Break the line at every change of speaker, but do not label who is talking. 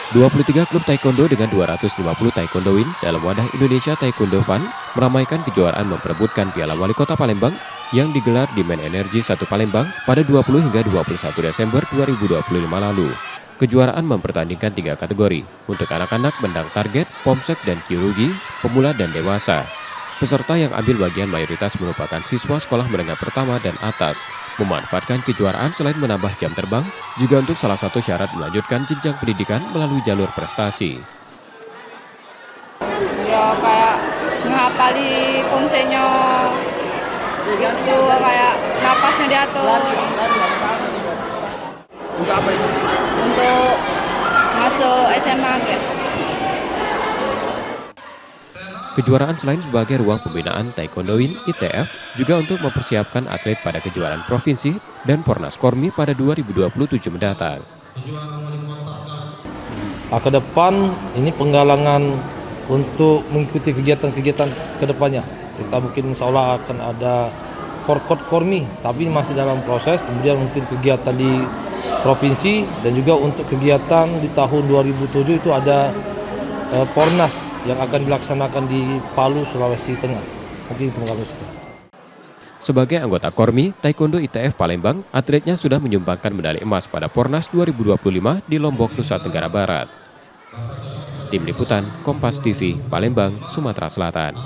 23 klub taekwondo dengan 250 taekwondoin dalam wadah Indonesia Taekwondo Fun meramaikan kejuaraan memperebutkan Piala Wali Kota Palembang yang digelar di Main Energy 1 Palembang pada 20 hingga 21 Desember 2025 lalu. Kejuaraan mempertandingkan 3 kategori, untuk anak-anak, bendang target, pomsek, dan kyurugi, pemula dan dewasa. Peserta yang ambil bagian mayoritas merupakan siswa sekolah menengah pertama dan atas. Memanfaatkan kejuaraan selain menambah jam terbang, juga untuk salah satu syarat melanjutkan jenjang pendidikan melalui jalur prestasi.
Ya kayak menghafali fungsinya, itu kayak napasnya diatur.
Untuk apa itu?
Untuk masuk SMA gitu.
Kejuaraan selain sebagai ruang pembinaan taekwondoin ITF juga untuk mempersiapkan atlet pada kejuaraan provinsi dan Pornas Kormi pada 2027 mendatang.
Ke depan ini penggalangan untuk mengikuti kegiatan-kegiatan ke depannya. Kita mungkin insya Allah akan ada Porkot Kormi, tapi masih dalam proses. Kemudian mungkin kegiatan di provinsi dan juga untuk kegiatan di tahun 2007 itu ada Pornas yang akan dilaksanakan di Palu, Sulawesi Tengah. Mungkin itu mengambil.
Sebagai anggota Kormi, Taekwondo ITF Palembang, atletnya sudah menyumbangkan medali emas pada Pornas 2025 di Lombok, Nusa Tenggara Barat. Tim Liputan, Kompas TV, Palembang, Sumatera Selatan.